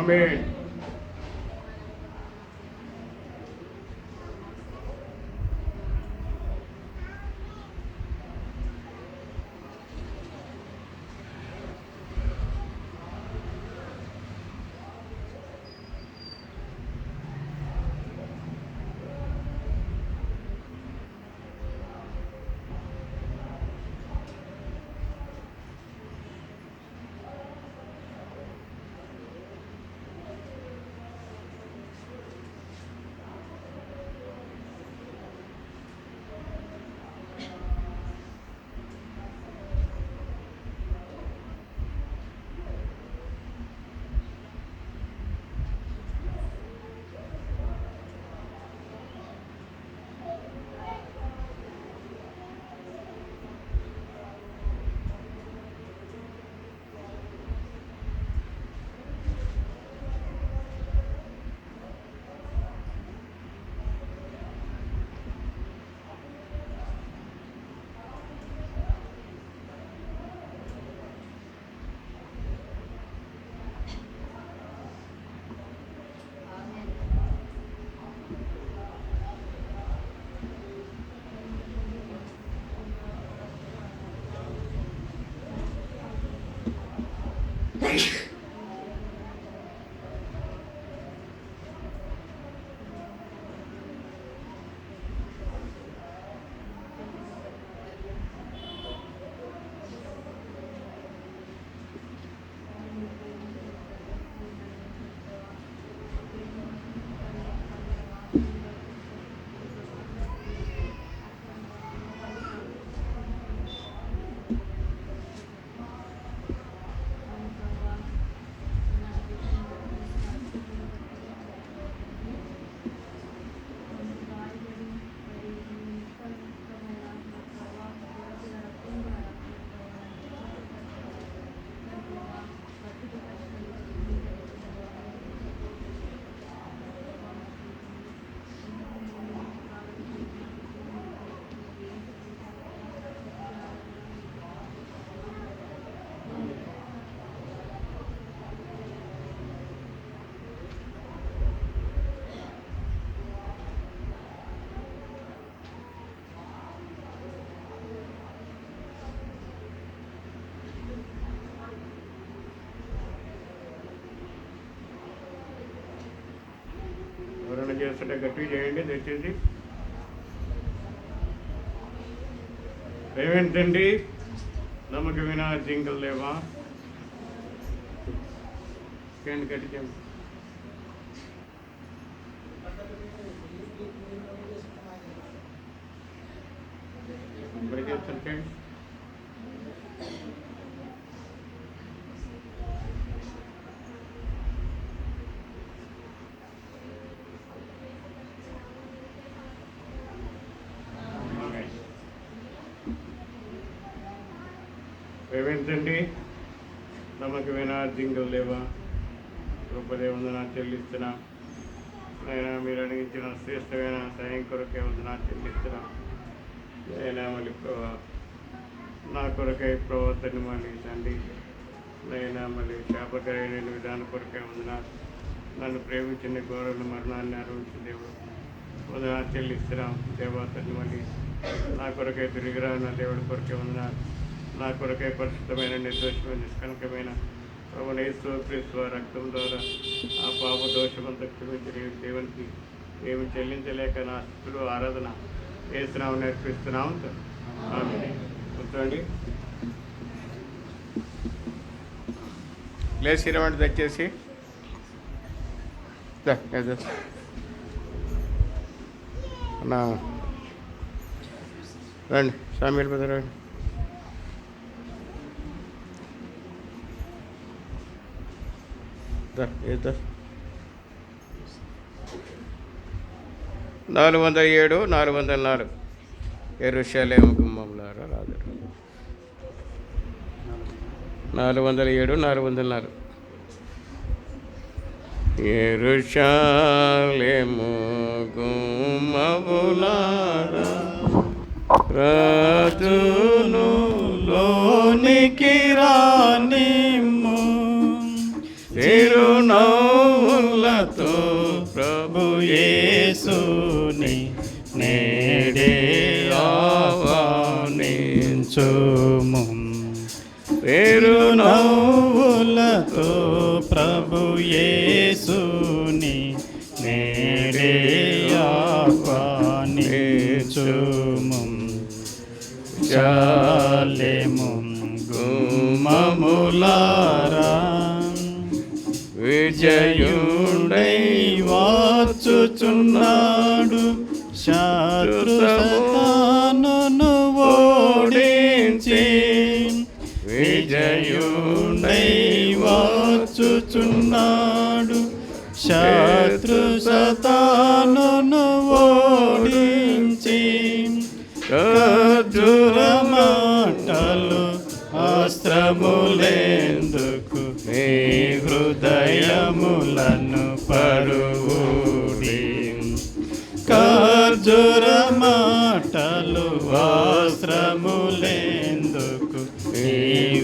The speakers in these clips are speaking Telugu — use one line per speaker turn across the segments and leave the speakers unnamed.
ఆమేన్. ఎవరైనా చేస్తుంటే గట్టిగా చేయండి దయచేసి. ఏమేంటండి నమ్మకమైన జింకలు లేవా? గట్టి చేయండి. ఇప్పుడు చేస్తుంటే ఏమేంటండి నమ్మకమైన జింకలు లేవా? గొప్పదే వందనా చెల్లిస్తున్నా. అయినా మీరు అడిగించిన శ్రేష్టమైన సాయం కొరకే వందనా చెల్లిస్తున్నా. అయినా మళ్ళీ నా కొరకై ప్రవర్తన మళ్ళీ తండ్రి అయినా మళ్ళీ శాపకరైన విధానం కొరకే వందనా. నన్ను ప్రేమించిన గౌరవ మరణాన్ని అనుభవించిన దేవుడు వందనా చెల్లిస్తున్నాం. దేవతని మళ్ళీ నా కొరకై తిరిగిరా నా దేవుడి కొరకే వందనా. నా కొరకై పరిశుద్ధమైన నిర్దోషమైన నిష్కనకమైన ప్రభువైన యేసు క్రీస్తు రక్తం ద్వారా ఆ పాప దోషమంతా క్షమించిన దేవునికి ఏమి చెల్లించలేక నా స్థితిలో ఆరాధన యేసునామమున నేర్పిస్తున్నాం. ఆమేన్. కూర్చోండి. లేచిరమండి దయచేసి. అన్నా రండి సామీల్ మీద రండి. ఇద్దరు 407 404 యెరూషలేము గుమ్మములారా రాదు. 407 404 యెరూషలేము గుమ్మములారా రాజును లోనికి రానిమ్ము. తిరునవ్వు
నించుము. చిరునవ్వులతో ప్రభు యేసుని నేడే ఆహ్వానించుము. శాలెము గుమ్మములారా విజయుడై వచ్చుచున్నాడు. శత్రు సాతానును ఓడించి విజయుడై వచ్చుచున్నాడు. శత్రు సాతానును ఓడించి ఖర్జూర మాటలు అస్త్రములెందుకు మీ హృదయములను పరువుడి. ఖర్జూర మాటలు అస్త్రములెందుకు మీ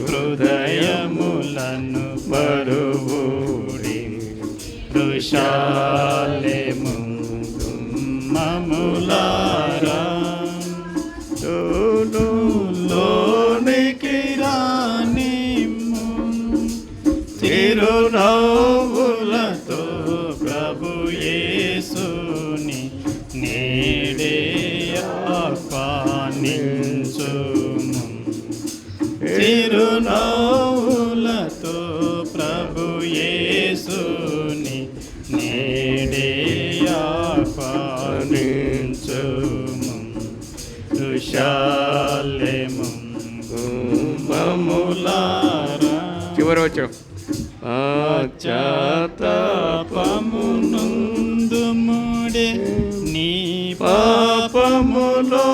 హృదయములను పరువుడి. ఋషాలెము గుమ్మములారా లోనికి రానిమ్ము. చిరునవ్వులతో ప్రభు యేసుని నేడే ఆహ్వానించుము. చిరునవ్వులతో ప్రభు యేసుని నేడే ఆహ్వానించుము. ఋషాలెము గుమ్మములారా.
చివరి వచ్చాం.
పశ్చాత్తాపమునందుముడే నీ పాపములో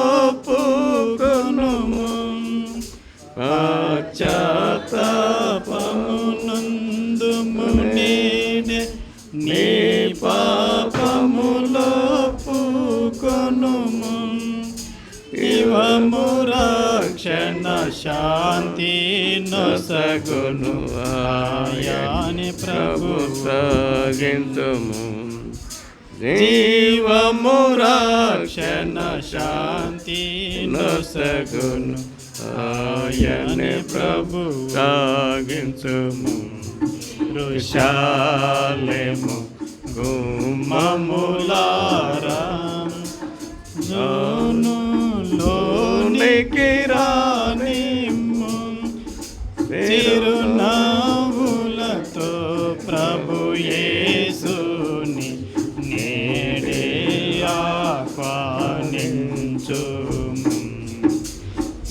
పూకొనుము. పశ్చాత్తాపమునందుముడే నీ పాపములో పూకొనుము. ఇవము రక్షణ శాంతి నొసగును. ఆయాని ప్రభు సాగింతుము. జీవము రక్షణ శాంతి నొసగును. ఆయని ప్రభు సాగించుము. ఋషాలెము గుమ్మములారా లోనికి రానిమ్ము. చిరునవ్వులతో ప్రభు యేసుని నేడే ఆహ్వానించుము.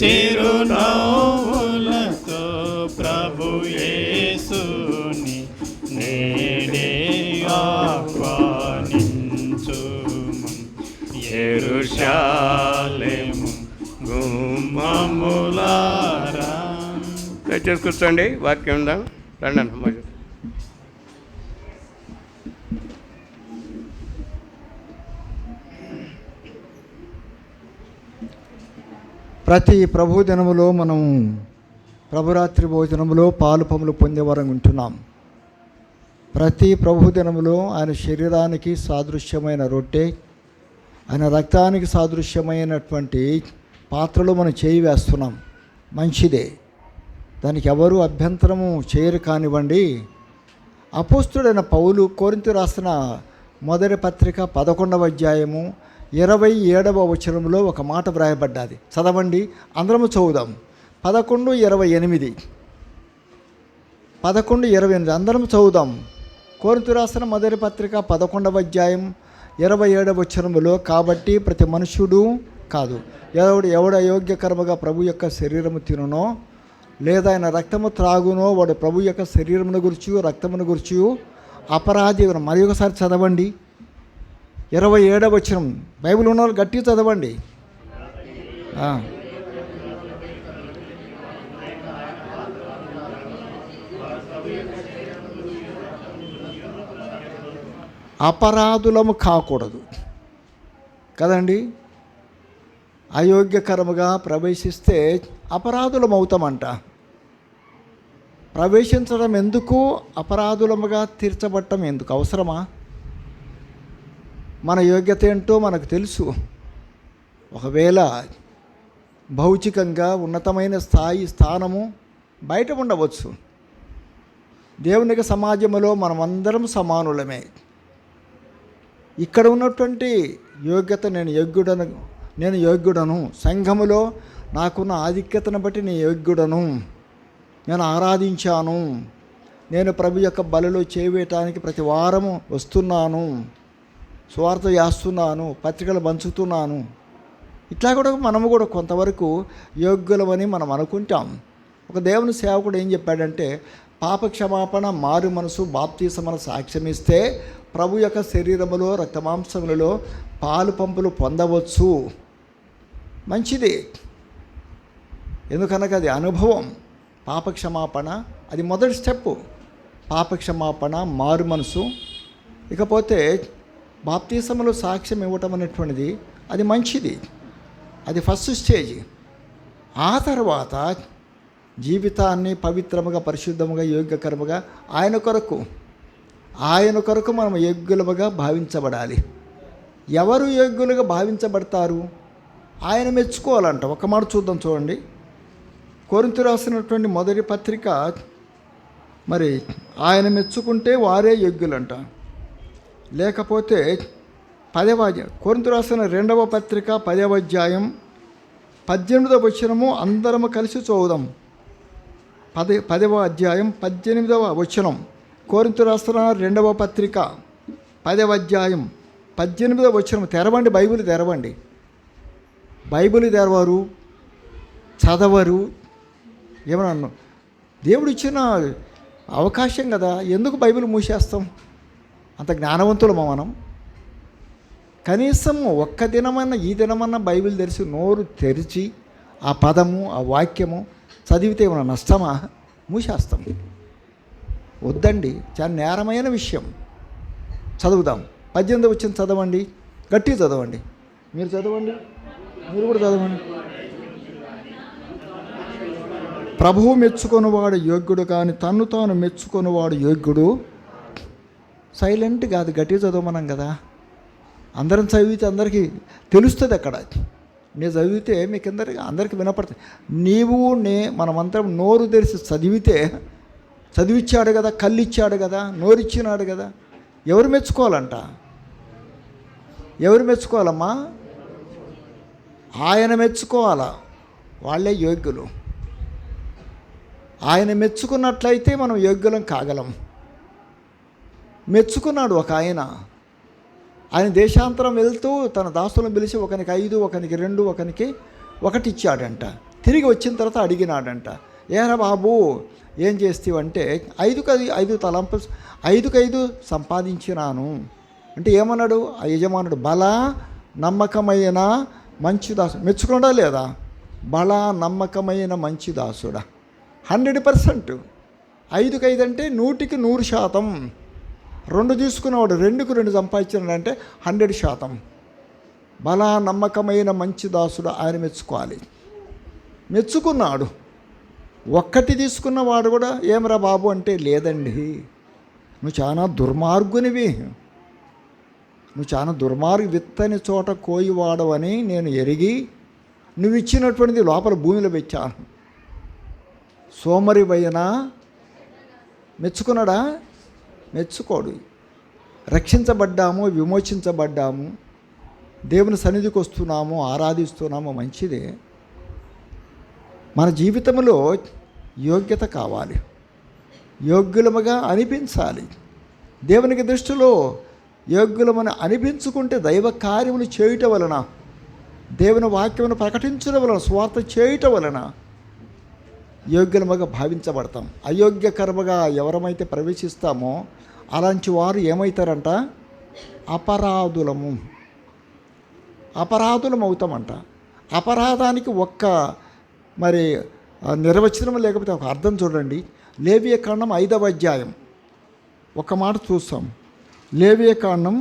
చిరునవ్వులతో ప్రభు యేసుని నేడే ఆహ్వానించుము. యెరూషలేము గుమ్మములారా.
దయచేసి కూర్చోండి, వాక్యం ఉందా? రండి అన్న.
ప్రతి ప్రభు దినములో మనం ప్రభురాత్రి భోజనములో పాలు పములు పొందేవారం ఉంటున్నాం. ప్రతి ప్రభు దినములో ఆయన శరీరానికి సాదృశ్యమైన రొట్టె, ఆయన రక్తానికి సాదృశ్యమైనటువంటి పాత్రలో మనం చేయి వేస్తున్నాం. మంచిదే, దానికి ఎవరు అభ్యంతరము చేయరు. కానివ్వండి, అపోస్తుడైన పౌలు కొరింథీ రాసిన మొదటి పత్రిక 11వ అధ్యాయము 27వ వచనంలో ఒక మాట వ్రాయబడ్డది. చదవండి, అందరము చదువుదాం. 11:28 11:28 అందరం చదువుదాం. కొరింథీ రాసిన మొదటి పత్రిక 11వ అధ్యాయం 27వ వచనములో, కాబట్టి ప్రతి మనుష్యుడు కాదు, ఎవడు అయోగ్యకరముగా ప్రభు యొక్క శరీరము తినునో లేదా ఆయన రక్తము త్రాగునో వాడు ప్రభు యొక్క శరీరమును గురించి రక్తమును గురించి అపరాధి. మరి ఒకసారి చదవండి 27వ వచనం. బైబిల్ ఉన్న వాళ్ళు గట్టిగా చదవండి. అపరాధులము కాకూడదు కదండి. అయోగ్యకరముగా ప్రవేశిస్తే అపరాధులం అవుతామంట. ప్రవేశించడం ఎందుకు? అపరాధులముగా తీర్చబడటం ఎందుకు? అవసరమా? మన యోగ్యత ఏంటో మనకు తెలుసు. ఒకవేళ భౌతికంగా ఉన్నతమైన స్థానము బయట ఉండవచ్చు. దేవునికి సమాజంలో మనమందరం సమానులమే. ఇక్కడ ఉన్నటువంటి యోగ్యత నేను యోగ్యుడను, సంఘములో నాకున్న ఆధిక్యతను బట్టి నేను యోగ్యుడను, నేను ఆరాధించాను, నేను ప్రభు యొక్క బలిలో చేయటానికి ప్రతి వారము వస్తున్నాను, సువార్త చేస్తున్నాను, పత్రికలు పంచుతున్నాను. ఇట్లా కూడా మనము కూడా కొంతవరకు యోగ్యులమని మనం అనుకుంటాం. ఒక దేవుని సేవకుడు ఏం చెప్పాడంటే, పాప క్షమాపణ, మారు మనసు, బాప్తీసమని సాక్ష్యమిస్తే ప్రభు యొక్క శరీరములో రక్తమాంసములలో పాలు పంపులు పొందవచ్చు. మంచిది, ఎందుకనగా అది అనుభవం. పాప క్షమాపణ అది మొదటి స్టెప్పు. పాప క్షమాపణ, మారు మనసు. ఇకపోతే బాప్తీసములో సాక్ష్యం ఇవ్వటం అనేటువంటిది అది మంచిది, అది ఫస్ట్ స్టేజ్. ఆ తర్వాత జీవితాన్ని పవిత్రముగా, పరిశుద్ధముగా, యోగ్యకరముగా ఆయన కొరకు మనం యోగ్యులుగా భావించబడాలి. ఎవరు యోగ్యులుగా భావించబడతారు? ఆయన మెచ్చుకోవాలంట. ఒక మాట చూద్దాం, చూడండి. కొరింథీ రాసినటువంటి మొదటి పత్రిక, మరి ఆయన మెచ్చుకుంటే వారే యోగ్యులంట. లేకపోతే కొరింథీ రాసిన 2వ పత్రిక 10వ అధ్యాయం 18వ వచనము అందరము కలిసి చదువుదాం. 10వ అధ్యాయం 18వ వచనం. కొరింథీ రాసిన 2వ పత్రిక 10వ అధ్యాయం 18వ వచనం. తెరవండి, బైబిల్ తెరవండి. బైబిల్ తెరవరు, చదవరు. ఏమన్నా దేవుడు ఇచ్చిన అవకాశం కదా, ఎందుకు బైబిల్ మూసేస్తాం? అంత జ్ఞానవంతులమా మనం? కనీసం ఒక్క దినమన్నా, ఈ దినమన్నా బైబిల్ తెరిచి నోరు తెరిచి ఆ పదము, ఆ వాక్యము చదివితే ఏమన్నా నష్టమా? మూసేస్తాం. వద్దండి, చాలా నేరమైన విషయం. చదువుదాం. 18వ వచనం చదవండి, గట్టిగా చదవండి. మీరు చదవండి, మీరు కూడా చదవండి. ప్రభువు మెచ్చుకొనివాడు యోగ్యుడు, కానీ తన్ను తాను మెచ్చుకొనివాడు యోగ్యుడు. సైలెంట్ కాదు, గట్టిగా చదవమనం కదా. అందరం చదివితే అందరికీ తెలుస్తుంది. అక్కడ నేను చదివితే మీకు అందరికీ వినపడుతుంది. మనమందరం నోరు తెరిచి చదివిచ్చాడు కదా, కళ్ళు ఇచ్చాడు కదా, నోరిచ్చినాడు కదా. ఎవరు మెచ్చుకోవాలంట? ఎవరు మెచ్చుకోవాలమ్మా? ఆయన మెచ్చుకోవాలా, వాళ్ళే యోగ్యులు. ఆయన మెచ్చుకున్నట్లయితే మనం యోగ్యులం కాగలం. మెచ్చుకున్నాడు ఒక ఆయన దేశాంతరం వెళ్తూ తన దాసులను పిలిచి ఒకనికి 5, ఒకనికి 2, ఒకనికి 1 ఇచ్చాడంట. తిరిగి వచ్చిన తర్వాత అడిగినాడంట, ఏరా బాబు ఏం చేస్తేవంటే 5 తలంపులు 5 సంపాదించినాను అంటే ఏమన్నాడు ఆ యజమానుడు? బల నమ్మకమైన మంచి దాసుడు. మెచ్చుకున్నాడా లేదా? బల నమ్మకమైన మంచి దాసుడా. 100%. 5 అంటే 100%. 2 తీసుకున్నవాడు 2కు 2 సంపాదించాడంటే 100%. బల నమ్మకమైన మంచి దాసుడు ఆయన మెచ్చుకోవాలి. మెచ్చుకున్నాడు. 1 తీసుకున్నవాడు కూడా ఏమరా బాబు అంటే, లేదండి నువ్వు చాలా దుర్మార్గునివి, నువ్వు చాలా విత్తని చోట కోయివాడవని నేను ఎరిగి నువ్వు ఇచ్చినటువంటిది లోపల భూమిలో పెట్టాను. సోమరివైనా మెచ్చుకున్నాడా? మెచ్చుకోడు. రక్షించబడ్డాము, విమోచించబడ్డాము, దేవుని సన్నిధికి వస్తున్నాము, ఆరాధిస్తున్నాము, మంచిదే. మన జీవితంలో యోగ్యత కావాలి, యోగ్యులముగా అనిపించాలి. దేవునికి దృష్టిలో యోగ్యులమని అనిపించుకుంటే దైవ కార్యములు చేయటం వలన, దేవుని వాక్యమును ప్రకటించడం వలన, స్వార్థ చేయటం వలన యోగ్యులముగా భావించబడతాం. అయోగ్యకరముగా ఎవరమైతే ప్రవేశిస్తామో అలాంటి వారు ఏమవుతారంట? అపరాధులం అవుతామంట. అపరాధానికి మరి నిర్వచనం లేకపోతే ఒక అర్థం చూడండి. లేవియకాండం 5వ అధ్యాయం ఒక మాట చూస్తాం. లేవియకాండం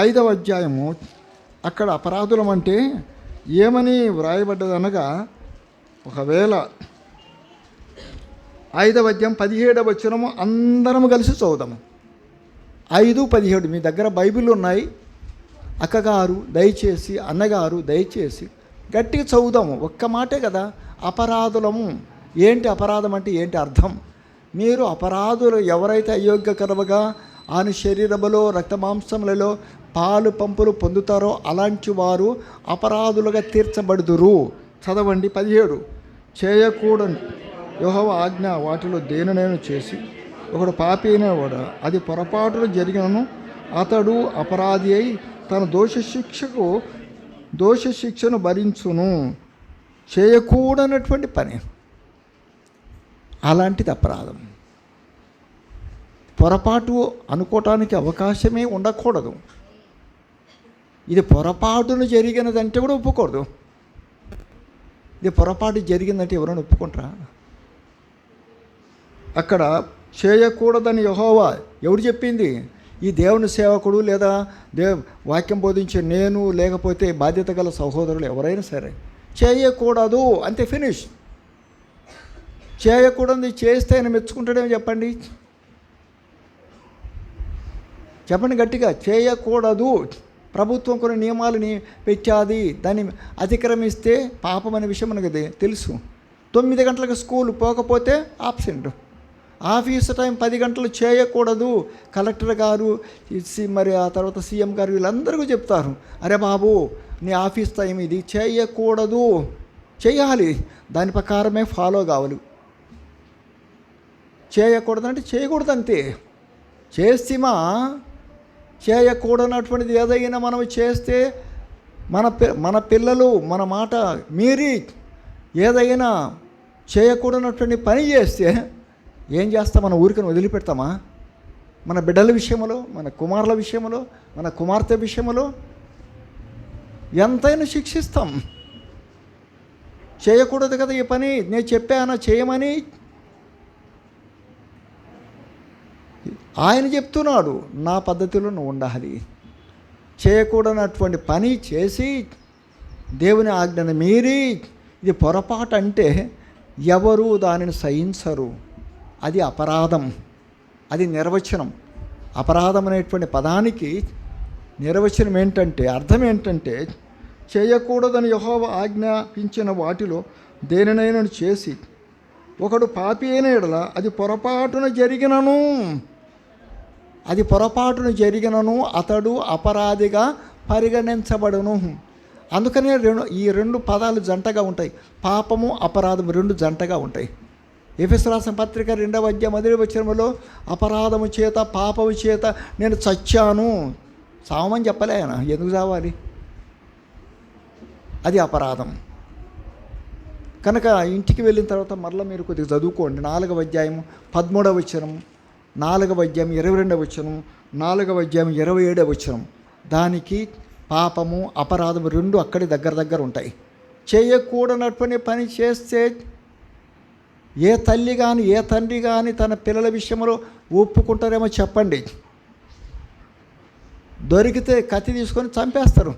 5వ అధ్యాయము అక్కడ అపరాధులం అంటే ఏమని వ్రాయబడ్డదనగా, ఒకవేళ 5వ అధ్యాయం 17వ వచనము అందరం కలిసి చదువుదాము. 5:17 మీ దగ్గర బైబిల్ ఉన్నాయి. అక్కగారు దయచేసి, అన్నగారు దయచేసి గట్టిగా చదువుదాము. ఒక్క మాటే కదా, అపరాధులము. ఏంటి అపరాధం అంటే ఏంటి అర్థం? మీరు అపరాధులు ఎవరైతే అయోగ్యకరముగా ఆయన శరీరములో రక్తమాంసములలో పాలు పంపులు పొందుతారో అలాంటి వారు అపరాధులుగా తీర్చబడుదురు. చదవండి 17. చేయకూడని యెహోవా ఆజ్ఞ వాటిలో దేనినైనా చేసి ఒకడు పాపి అయినవాడు అది పొరపాటున జరిగినను అతడు అపరాధి అయి తన దోష శిక్షను భరించును. చేయకూడనటువంటి పని, అలాంటిది అపరాధం. పొరపాటు అనుకోవటానికి అవకాశమే ఉండకూడదు. ఇది పొరపాటును జరిగినదంటే కూడా ఒప్పుకూడదు. ఇది పొరపాటు జరిగిందంటే ఎవరైనా ఒప్పుకుంటారా? అక్కడ చేయకూడదని యెహోవా ఎవరు చెప్పింది? ఈ దేవుని సేవకుడు లేదా వాక్యం బోధించే నేను, లేకపోతే బాధ్యత గల సహోదరులు ఎవరైనా సరే చేయకూడదు అంతే, ఫినిష్. చేయకూడదు చేస్తే ఆయన మెచ్చుకుంటాడేమో చెప్పండి, చెప్పండి గట్టిగా. చేయకూడదు, ప్రభుత్వం కొన్ని నియమాలని పెట్టాది, దాన్ని అతిక్రమిస్తే పాపం అనే విషయం మనకు తెలుసు. 9 గంటలకు స్కూల్ పోకపోతే ఆబ్సెంట్, ఆఫీసు టైం 10 గంటలు చేయకూడదు. కలెక్టర్ గారు మరి ఆ తర్వాత సీఎం గారు వీళ్ళందరికీ చెప్తారు, అరే బాబు నీ ఆఫీస్ టైం ఇది, చేయకూడదు. చేయాలి, దాని ప్రకారమే ఫాలో కావాలి. చేయకూడదు అంటే చేయకూడదు అంతే. చేస్తేమా చేయకూడనటువంటిది ఏదైనా మనం చేస్తే మన పిల్లలు మన మాట మీరి ఏదైనా చేయకూడనటువంటి పని చేస్తే ఏం చేస్తాం? మన ఊరికని వదిలిపెడతామా? మన బిడ్డల విషయంలో, మన కుమారుల విషయంలో, మన కుమార్తె విషయంలో ఎంతైనా శిక్షిస్తాం. చేయకూడదు కదా ఈ పని, నేను చెప్పానా చేయమని. ఆయన చెప్తున్నాడు, నా పద్ధతిలో నువ్వు ఉండాలి. చేయకూడనటువంటి పని చేసి దేవుని ఆజ్ఞను మీరి ఇది పొరపాటు అంటే ఎవరు దానిని సహించరు. అది అపరాధం, అది నిర్వచనం. అపరాధం అనేటువంటి పదానికి నిర్వచనం ఏంటంటే, అర్థం ఏంటంటే, చేయకూడదని యెహోవా ఆజ్ఞాపించిన వాటిలో దేనినైనా చేసి ఒకడు పాపి అయిన యెడల అది పొరపాటున జరిగినను అతడు అపరాధిగా పరిగణించబడును. అందుకనే ఈ రెండు పదాలు జంటగా ఉంటాయి. పాపము అపరాధం రెండు జంటగా ఉంటాయి. ఎఫెసీయులకు రాసిన పత్రిక 2వ అధ్యాయం 1వ వచనంలో అపరాధము చేత పాపము చేత నేను చచ్చాను. సావమని చెప్పలే ఆయన, ఎందుకు చావాలి? అది అపరాధం. కనుక ఇంటికి వెళ్ళిన తర్వాత మరలా మీరు కొద్దిగా చదువుకోండి. 4వ అధ్యాయం 13వ వచనం, 4వ అధ్యాయం 22వ వచనం, 4వ అధ్యాయం 27వ వచనం. దానికి పాపము అపరాధము రెండు అక్కడి దగ్గర ఉంటాయి. చేయకూడనటువంటి పని చేస్తే ఏ తల్లి కానీ ఏ తండ్రి కానీ తన పిల్లల విషయంలో ఒప్పుకుంటారేమో చెప్పండి? దొరికితే కత్తి తీసుకొని చంపేస్తారు,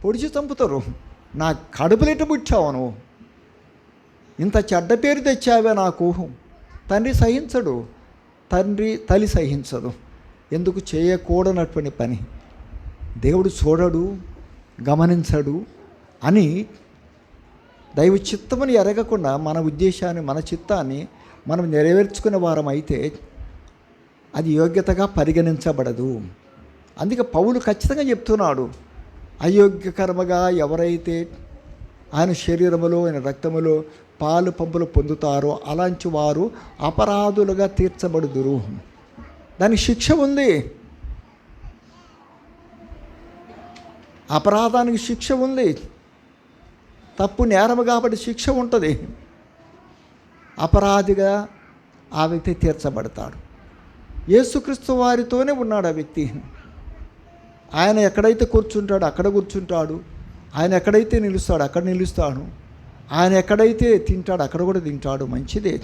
పొడిచి చంపుతారు. నా కడుపులెట్టు పుట్టావు నువ్వు, ఇంత చెడ్డ పేరు తెచ్చావే నాకు. తండ్రి సహించడు, తల్లి సహించదు. ఎందుకు? చేయకూడనటువంటి పని. దేవుడు చూడడు, గమనించడు అని దైవ చిత్తముని ఎరగకుండా మన ఉద్దేశాన్ని, మన చిత్తాన్ని మనం నెరవేర్చుకునే వారం అయితే అది యోగ్యతగా పరిగణించబడదు. అందుకే పౌలు ఖచ్చితంగా చెప్తున్నాడు, అయోగ్యకర్మగా ఎవరైతే ఆయన శరీరములో ఆయన రక్తములో పాలు పంపులు పొందుతారో అలాంటి వారు అపరాధులుగా తీర్చబడుదురు. దానికి శిక్ష ఉంది, అపరాధానికి శిక్ష ఉంది. తప్పు నేరము కాబట్టి శిక్ష ఉంటుంది. అపరాధిగా ఆ వ్యక్తి తీర్చబడతాడు. యేసుక్రీస్తు వారితోనే ఉన్నాడు ఆ వ్యక్తి. ఆయన ఎక్కడైతే కూర్చుంటాడో అక్కడ కూర్చుంటాడు, ఆయన ఎక్కడైతే నిలుస్తాడో అక్కడ నిలుస్తాడు, ఆయన ఎక్కడైతే తింటాడో అక్కడ కూడా తింటాడు. మంచిదే.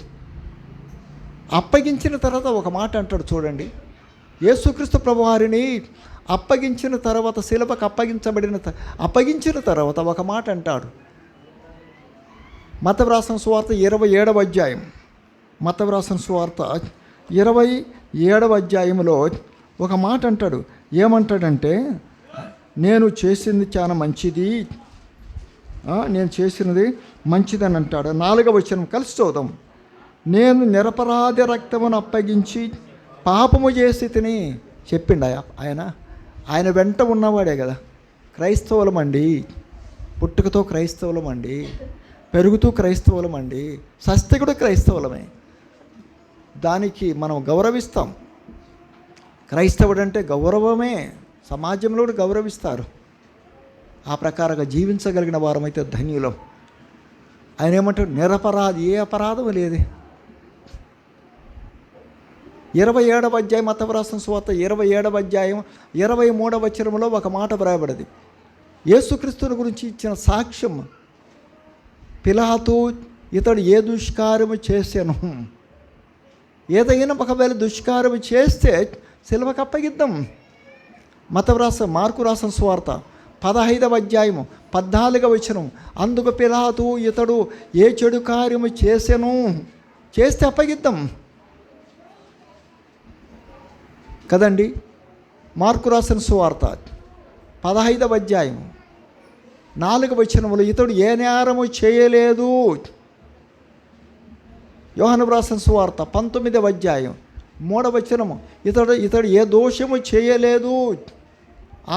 అప్పగించిన తర్వాత ఒక మాట అంటాడు చూడండి. యేసుక్రీస్తు ప్రభువారిని అప్పగించిన తర్వాత, శిలువకు అప్పగించిన తర్వాత ఒక మాట అంటాడు. మత్తయి రాసిన సువార్త 27వ అధ్యాయం, మత్తయి రాసిన సువార్త 27వ అధ్యాయంలో ఒక మాట అంటాడు. ఏమంటాడంటే, నేను చేసింది చాలా మంచిది, నేను చేసినది మంచిదని అంటాడు. 4వ వచనం కలిసి చూద్దాం. నేను నిరపరాధి రక్తమును అప్పగించి పాపము చేసి తిని చెప్పిండు ఆయన వెంట ఉన్నవాడే కదా. క్రైస్తవులమండి, పుట్టుకతో క్రైస్తవులమండి, పెరుగుతూ క్రైస్తవులమండి, సస్తే కూడా క్రైస్తవులమే. దానికి మనం గౌరవిస్తాం. క్రైస్తవుడు అంటే గౌరవమే, సమాజంలో కూడా గౌరవిస్తారు. ఆ ప్రకారంగా జీవించగలిగిన వారమైతే ధన్యులం. ఆయన ఏమంటాడు? నిరపరాధి, ఏ అపరాధం లేదు. 27వ అధ్యాయం మత్తయి రాసిన సువార్త 27వ అధ్యాయం 23వ వచనంలో ఒక మాట వ్రాయబడింది. యేసుక్రీస్తుని గురించి ఇచ్చిన సాక్ష్యం. పిలాతు ఇతడు ఏ దుష్కార్యము చేశాను, ఏదైనా ఒకవేళ దుష్కార్యము చేస్తే సిలువకు అప్పగిద్దాం. మార్కు రాసిన సువార్త 15వ అధ్యాయము 14వ వచనం, అందుకు పిలాతు ఇతడు ఏ చెడు కార్యము చేశాను, చేస్తే అప్పగిద్దాం కదండి. మార్కు రాసిన సువార్త 15వ అధ్యాయం 4వ వచనంలో ఇతడు ఏ నేరము చేయలేదు. యోహాను రాసిన సువార్త 19వ అధ్యాయం 3వ వచనము ఇతడు ఏ దోషము చేయలేదు.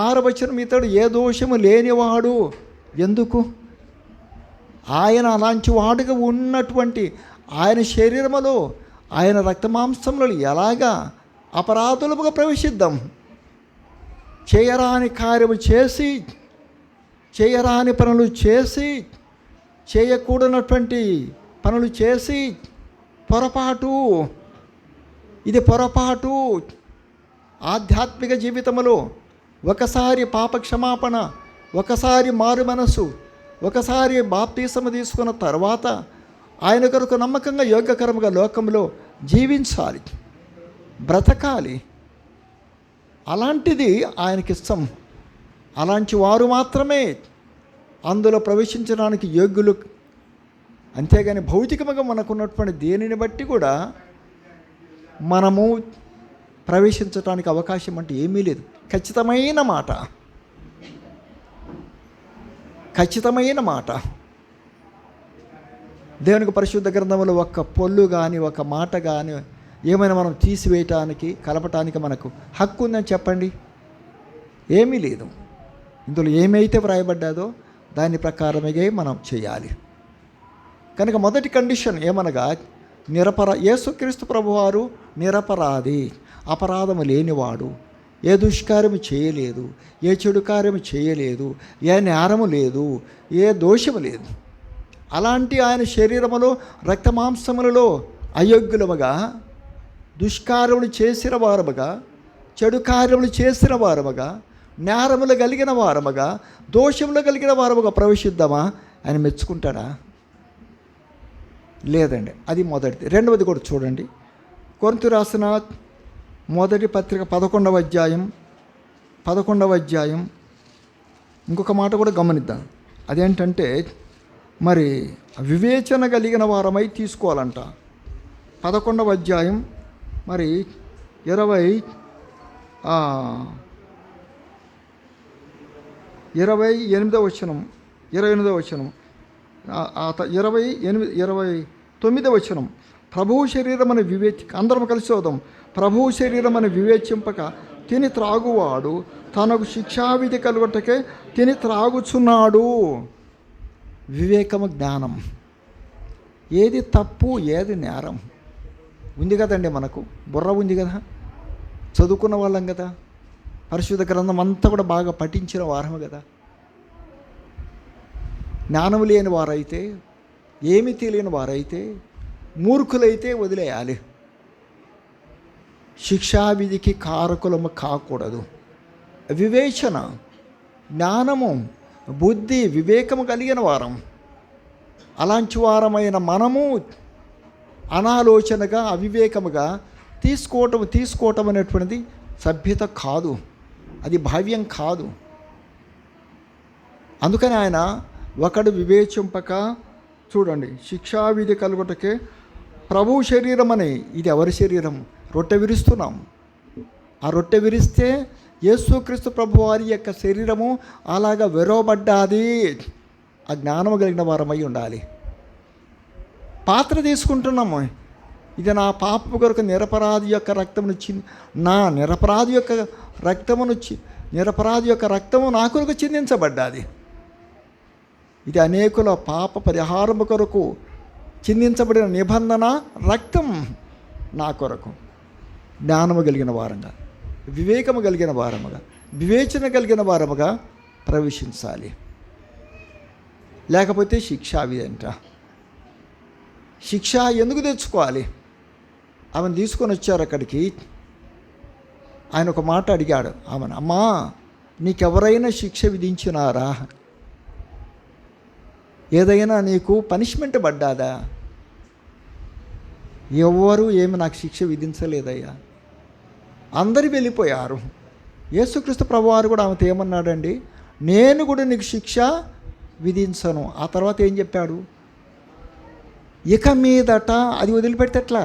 6వ వచనం ఇతడు ఏ దోషము లేనివాడు. ఎందుకు? ఆయన అలాంటి వాడుగా ఉన్నటువంటి ఆయన శరీరములో, ఆయన రక్తమాంసంలో ఎలాగా అపరాధులుగా ప్రవేశిద్దాం? చేయరాని కార్యము చేసి, చేయరాని పనులు చేసి, చేయకూడనటువంటి పనులు చేసి, పొరపాటు, ఇది పొరపాటు. ఆధ్యాత్మిక జీవితంలో ఒకసారి పాప క్షమాపణ, ఒకసారి మారు మనసు, ఒకసారి బాప్తీసము తీసుకున్న తర్వాత ఆయన కొరకు నమ్మకంగా యోగ్యకరముగా లోకంలో జీవించాలి, బ్రతకాలి. అలాంటిది ఆయనకి ఇష్టం. అలాంటి వారు మాత్రమే అందులో ప్రవేశించడానికి యోగ్యులు. అంతేగాని భౌతికంగా మనకున్నటువంటి దేనిని బట్టి కూడా మనము ప్రవేశించడానికి అవకాశం అంటే ఏమీ లేదు. ఖచ్చితమైన మాట దేవునికి పరిశుద్ధ గ్రంథంలో ఒక్క పొల్లు కానీ ఒక మాట కానీ ఏమైనా మనం తీసివేయటానికి, కలపటానికి మనకు హక్కు ఉందని చెప్పండి? ఏమీ లేదు. ఇందులో ఏమైతే వ్రాయబడ్డాదో దాని ప్రకారమే మనం చేయాలి. కనుక మొదటి కండిషన్ ఏమనగా యేసుక్రీస్తు ప్రభువారు నిరపరాధి, అపరాధము లేనివాడు, ఏ దుష్కార్యము చేయలేదు, ఏ చెడు కార్యము చేయలేదు, ఏ నేరము లేదు, ఏ దోషము లేదు. అలాంటి ఆయన శరీరములో రక్తమాంసములలో అయోగ్యులముగా, దుష్కార్యములు చేసిన వారముగా, చెడు కార్యములు చేసిన వారముగా, నేరములు కలిగిన వారముగా, దోషములు కలిగిన వారముగా ప్రవేశిద్దామా? ఆయన మెచ్చుకుంటాడా? లేదండి. అది మొదటిది. రెండవది కూడా చూడండి. కొరింథీయులకు రాసిన మొదటి పత్రిక 11వ అధ్యాయం ఇంకొక మాట కూడా గమనిద్దాం. అదేంటంటే మరి వివేచన కలిగిన వారమై తీసుకోవాలంట. 11వ అధ్యాయం మరి 28వ వచనం 29వ వచనం, ప్రభువు శరీరమని అందరం కలిసి చదువుదాం. ప్రభువు శరీరమని వివేచింపక తిని త్రాగువాడు తనకు శిక్షావిధి కలుగుటకే తిని త్రాగుచున్నాడు. వివేకము, జ్ఞానం, ఏది తప్పు ఏది నేరం ఉంది కదండి. మనకు బుర్ర ఉంది కదా, చదువుకున్న వాళ్ళం కదా, పరిశుద్ధ గ్రంథం అంతా కూడా బాగా పఠించిన వారము కదా. జ్ఞానం లేని వారైతే, ఏమి తెలియని వారైతే, మూర్ఖులైతే వదిలేయాలి. శిక్షావిధికి కారకులము కాకూడదు. వివేచన, జ్ఞానము, బుద్ధి, వివేకము కలిగిన వారం. అలాంటి వారమైన మనము అనాలోచనగా, అవివేకముగా తీసుకోవటం అనేటువంటిది సభ్యత కాదు, అది భావ్యం కాదు. అందుకని ఆయన ఒకడు వివేచింపక, చూడండి, శిక్షావిధి కలుగుటకే ప్రభు శరీరం అని. ఇది ఎవరి శరీరం? రొట్టె విరుస్తున్నాం. ఆ రొట్టె విరిస్తే యేసుక్రీస్తు ప్రభు వారి యొక్క శరీరము అలాగా విరవబడ్డాది. ఆ జ్ఞానము కలిగిన వారమై ఉండాలి. పాత్ర తీసుకుంటున్నాము, ఇది నా పాపము కొరకు నిరపరాధి యొక్క రక్తమును నిరపరాధి యొక్క రక్తము నా కొరకు చిందించబడ్డాది. ఇది అనేకుల పాప పరిహారము కొరకు చిందించబడిన నిబంధన రక్తం నా కొరకు. జ్ఞానము కలిగిన వారంగా, వివేకము కలిగిన వారముగా, వివేచన కలిగిన వారముగా ప్రవేశించాలి. లేకపోతే శిక్ష విధంట. శిక్ష ఎందుకు తెచ్చుకోవాలి? ఆమెను తీసుకొని వచ్చారు అక్కడికి. ఆయన ఒక మాట అడిగాడు ఆమెను, అమ్మా నీకెవరైనా శిక్ష విధించినారా? ఏదైనా నీకు పనిష్మెంట్ పడ్డాదా? ఎవరు ఏమి నాకు శిక్ష విధించలేదయ్యా. అందరూ వెళ్ళిపోయారు. యేసుక్రీస్తు ప్రభువారు కూడా ఆమెతో ఏమన్నాడండి, నేను కూడా నీకు శిక్ష విధించను. ఆ తర్వాత ఏం చెప్పాడు? ఇక మీదట, అది వదిలిపెడితే ఎట్లా?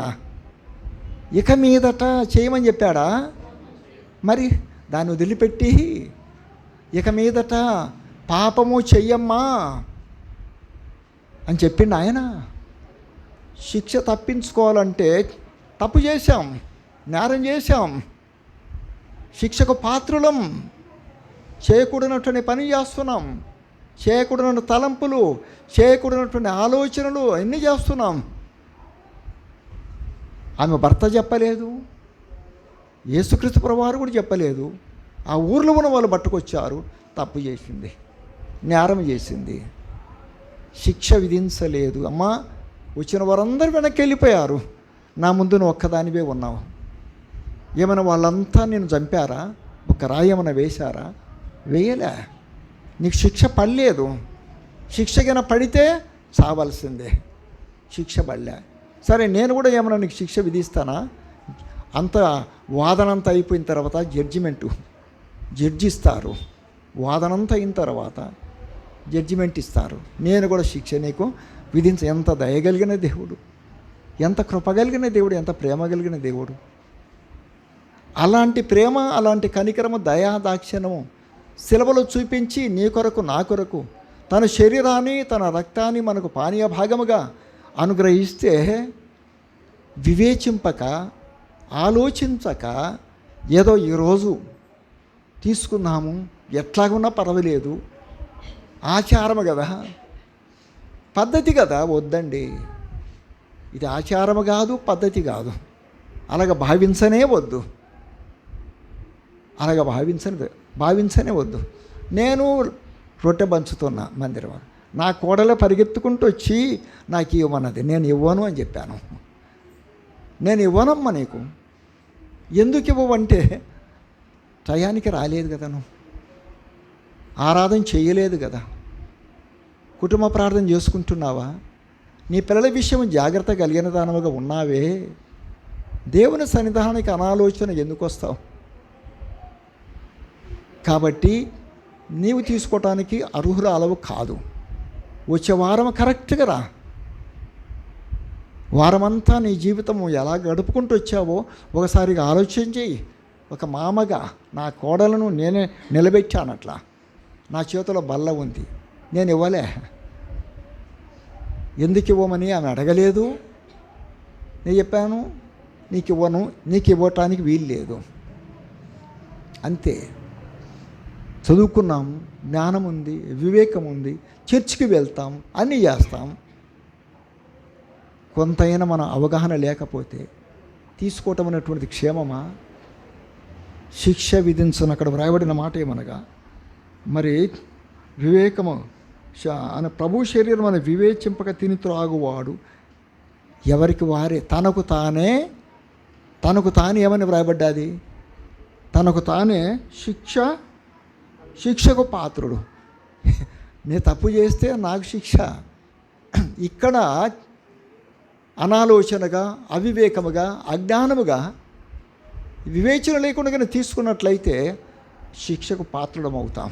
ఇక మీదట చేయమని చెప్పాడా? మరి దాన్ని వదిలిపెట్టి ఇక మీదట పాపము చెయ్యమ్మా అని చెప్పిండు ఆయన. శిక్ష తప్పించుకోవాలంటే తప్పు చేశాం, నేరం చేశాం, శిక్షకు పాత్రులం, చేయకూడనటువంటి పని చేస్తున్నాం, చేయకూడనటువంటి తలంపులు, చేయకూడనటువంటి ఆలోచనలు అన్నీ చేస్తున్నాం. ఆమె భర్త చెప్పలేదు, యేసుక్రీస్తు ప్రభువారు కూడా చెప్పలేదు. ఆ ఊర్లో ఉన్న వాళ్ళు పట్టుకొచ్చారు, తప్పు చేసింది, నేరం చేసింది, శిక్ష విధించలేదు. అమ్మా వచ్చిన వారందరూ వెనక్కి వెళ్ళిపోయారు, నా ముందు నువ్వు ఒక్కదానివే ఉన్నావు. ఏమైనా వాళ్ళంతా నేను చంపారా? ఒక రాయి ఏమైనా వేశారా? వేయలే. నీకు శిక్ష పడలేదు. శిక్షకైనా పడితే చావాల్సిందే, శిక్ష పడలే. సరే నేను కూడా ఏమైనా నీకు శిక్ష విధిస్తానా? అంత వాదనంతా అయిపోయిన తర్వాత జడ్జి ఇస్తారు. వాదనంతా అయిన తర్వాత జడ్జిమెంట్ ఇస్తారు. నేను కూడా శిక్ష నీకు ఎంత దయగలిగిన దేవుడు, ఎంత కృప కలిగిన దేవుడు, ఎంత ప్రేమ కలిగిన దేవుడు. అలాంటి ప్రేమ, అలాంటి కనికరము, దయా దాక్షిణ్యము శిలువలో చూపించి నీ కొరకు నా కొరకు తన శరీరాన్ని తన రక్తాన్ని మనకు పానీయ భాగముగా అనుగ్రహిస్తే వివేచింపక ఆలోచించక ఏదో ఈరోజు తీసుకున్నాము, ఎట్లాగున్నా పర్వాలేదు, ఆచారము కదా, పద్ధతి కదా, వద్దండి. ఇది ఆచారము కాదు, పద్ధతి కాదు. అలాగ భావించనే వద్దు, అలాగ భావించనే వద్దు. నేను రొట్టె పంచుతున్నా మందిరం, నా కోడలే పరిగెత్తుకుంటూ వచ్చి నాకు ఇవ్వమన్నది, నేను ఇవ్వను అని చెప్పాను. నేను ఇవ్వనమ్మా నీకు. ఎందుకు ఇవ్వవంటే టయానికి రాలేదు కదా, నువ్వు ఆరాధన చేయలేదు కదా, కుటుంబ ప్రార్థన చేసుకుంటున్నావా, నీ పిల్లల విషయం జాగ్రత్త కలిగిన దానముగా ఉన్నావే, దేవుని సన్నిధానానికి అనాలోచన ఎందుకు వస్తావు? కాబట్టి నీవు తీసుకోవటానికి అర్హురాలవు కాదు. వచ్చే వారం కరెక్ట్గా రా. వారమంతా నీ జీవితము ఎలా గడుపుకుంటూ వచ్చావో ఒకసారిగా ఆలోచన చేయి. ఒక మామగా నా కోడలను నేనే నిలబెట్టానట్లా, నా చేతిలో బల్ల ఉంది, నేను ఇవ్వలే. ఎందుకు ఇవ్వమని ఆమె అడగలేదు. నేను చెప్పాను నీకు ఇవ్వను, నీకు ఇవ్వటానికి వీలు లేదు, అంతే. చదువుకున్నాం, జ్ఞానం ఉంది, వివేకం ఉంది, చర్చికి వెళ్తాం, అన్నీ చేస్తాం. కొంతైనా మన అవగాహన లేకపోతే తీసుకోవటం అనేటువంటిది క్షేమమా? శిక్ష విధించను అక్కడ వ్రాయబడిన మాట ఏమనగా, మరి వివేకము అని ప్రభు శరీరం అని వివేచింపక తిని త్రాగువాడు ఎవరికి వారే తనకు తానే ఏమని వ్రాయబడ్డాది? తనకు తానే శిక్షకు పాత్రుడు. నేను తప్పు చేస్తే నాకు శిక్ష. ఇక్కడ అనాలోచనగా, అవివేకముగా, అజ్ఞానముగా, వివేచన లేకుండా తీసుకున్నట్లయితే శిక్షకు పాత్రుడమవుతాం,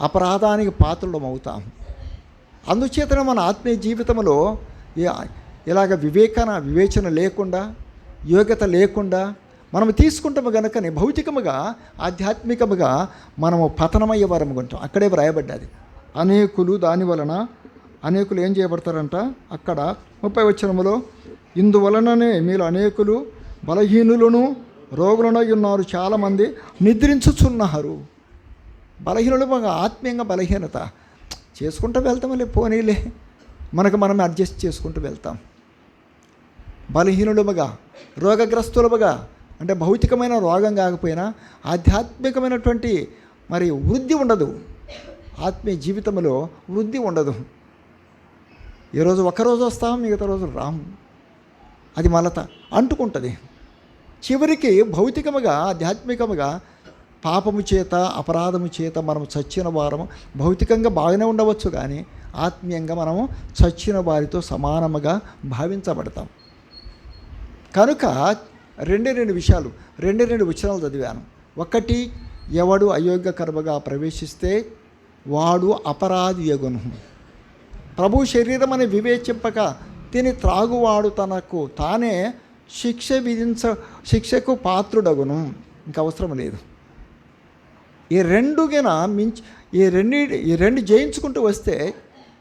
అపరాధానికి పాత్రుడమవుతాం. అందుచేతనే మన ఆత్మీయ జీవితంలో ఇలాగ వివేచన లేకుండా, యోగ్యత లేకుండా మనం తీసుకుంటాము కనుకనే భౌతికముగా, ఆధ్యాత్మికముగా మనము పతనమయ్యే వరము ఉంటాం. అక్కడే వ్రాయబడ్డది. అనేకులు దాని వలన అనేకులు ఏం చేయబడతారంట అక్కడ 30వ వచనములో, ఇందువలననే మీరు అనేకులు బలహీనులను రోగులనై ఉన్నారు, చాలామంది నిద్రించుచున్నారు. బలహీనులు బాగా ఆత్మీయంగా బలహీనత చేసుకుంటూ వెళ్తామలే, పోనీలే, మనకు మనం అడ్జస్ట్ చేసుకుంటూ వెళ్తాం. బలహీనులుగా రోగగ్రస్తులుగా అంటే భౌతికమైన రోగం కాకపోయినా ఆధ్యాత్మికమైనటువంటి మరి వృద్ధి ఉండదు, ఆత్మీయ జీవితంలో వృద్ధి ఉండదు. ఈరోజు ఒకరోజు వస్తాం, మిగతా రోజు రాము. అది మలత అంటుకుంటుంది. చివరికి భౌతికముగా ఆధ్యాత్మికముగా పాపము చేత అపరాధము చేత మనం చచ్చిన వారము భౌతికంగా బాగానే ఉండవచ్చు, కానీ ఆత్మీయంగా మనము చచ్చిన వారితో సమానముగా భావించబడతాం. కనుక రెండు విషయాలు, రెండు వచనాలు చదివాను. ఒకటి, ఎవడు అయోగ్యకర్మగా ప్రవేశిస్తే వాడు అపరాధి యగును. ప్రభు శరీరం అని వివేచింపక తిని త్రాగువాడు తనకు తానే శిక్షకు పాత్రుడగును. ఇంక అవసరం లేదు. ఈ రెండు జయించుకుంటూ వస్తే,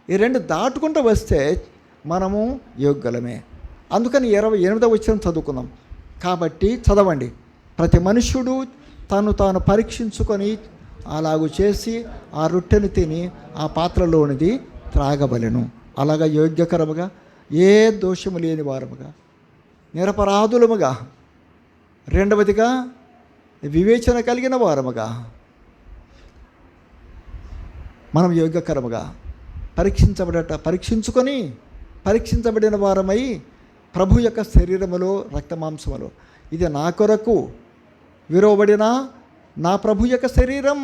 ఈ రెండు దాటుకుంటూ వస్తే మనము యోగ్యులమే. అందుకని 28వ వచనం చదువుకుందాం. కాబట్టి చదవండి, ప్రతి మనుష్యుడు తాను పరీక్షించుకొని అలాగూ చేసి ఆ రొట్టెను తిని ఆ పాత్రలోనిది త్రాగబలెను. అలాగా యోగ్యకరముగా ఏ దోషము లేని వారముగా నిరపరాధులముగా, రెండవదిగా వివేచన కలిగిన వారముగా, మనం యోగ్యకరముగా పరీక్షించబడిన వారమై ప్రభు యొక్క శరీరములో రక్తమాంసములో, ఇది నా కొరకు విరవబడిన నా ప్రభు యొక్క శరీరం,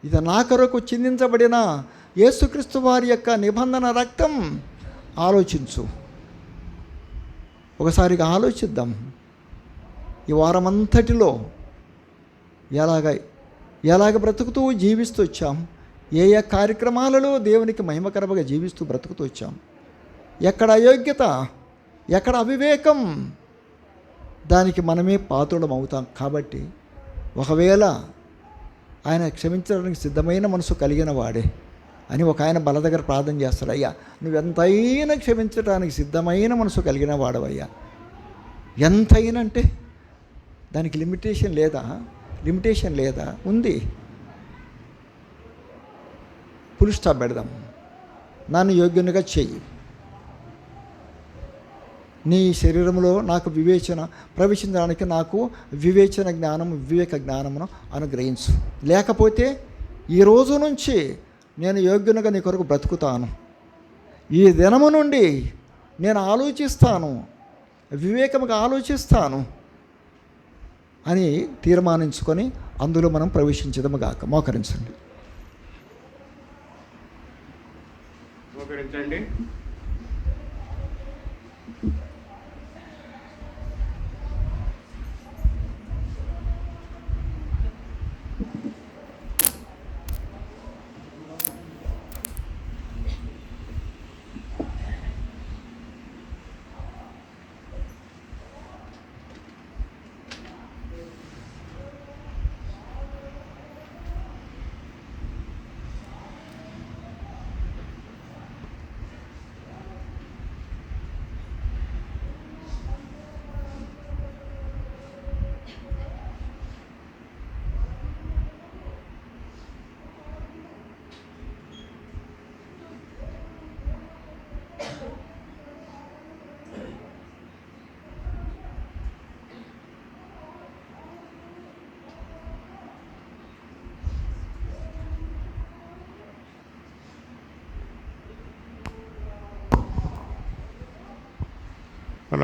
ఇది నా కొరకు చిందించబడిన యేసుక్రీస్తు వారి యొక్క నిబంధన రక్తం. ఆలోచించు, ఒకసారిగా ఆలోచిద్దాం. ఈ వారమంతటిలో ఎలాగ బ్రతుకుతూ జీవిస్తూ వచ్చాం, ఏ కార్యక్రమాలలో దేవునికి మహిమకరంగా జీవిస్తూ బ్రతుకుతూ వచ్చాం. ఎక్కడ అయోగ్యత, ఎక్కడ అవివేకం, దానికి మనమే పాత్రులం అవుతాం. కాబట్టి ఒకవేళ ఆయన క్షమించడానికి సిద్ధమైన మనసు కలిగిన వాడే అని ఒక ఆయన బల దగ్గర ప్రార్థన చేస్తాడు. అయ్యా, నువ్వెంతైనా క్షమించడానికి సిద్ధమైన మనసు కలిగిన వాడవయ్యా. ఎంతైనా అంటే దానికి లిమిటేషన్ లేదా? ఉంది. ఫుల్ స్టాప్ పెడదాం. నన్ను యోగ్యునిగా చెయ్యి. నీ శరీరంలో నాకు వివేచన ప్రవేశించడానికి నాకు వివేచన జ్ఞానం, వివేక జ్ఞానమును అనుగ్రహించు. లేకపోతే ఈ రోజు నుంచి నేను యోగ్యునిగా నీ కొరకు బ్రతుకుతాను. ఈ దినము నుండి నేను ఆలోచిస్తాను, వివేకముగా ఆలోచిస్తాను అని తీర్మానించుకొని అందులో మనం ప్రవేశించదము గాక. మోకరించండి.
మోకరించండి.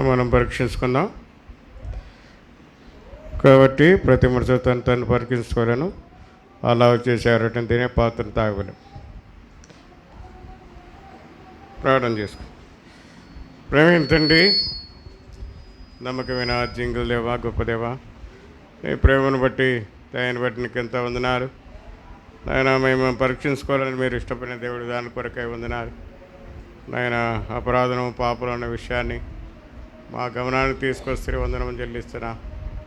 మనం పరీక్షించుకుందాం. కాబట్టి ప్రతి మనిషి తను పరీక్షించుకోలేను, అలా చేసేవారటం తినే పాత్ర తాగలేం. ప్రార్థన చేసుకో. ప్రేమ తండ్రి, నమ్మకమైన జింగుల దేవా, గొప్ప దేవా, నీ ప్రేమను బట్టి దయని బట్టి నీకు ఎంత వందనాలు నాయన. మేము పరీక్షించుకోవాలని మీరు ఇష్టపడిన దేవుడు దాని కొరకై వందనాలు నాయన. అపరాధం పాపలు అన్న విషయాన్ని మా గమనానికి తీసుకొస్తే వందనం చెల్లిస్తున్నా.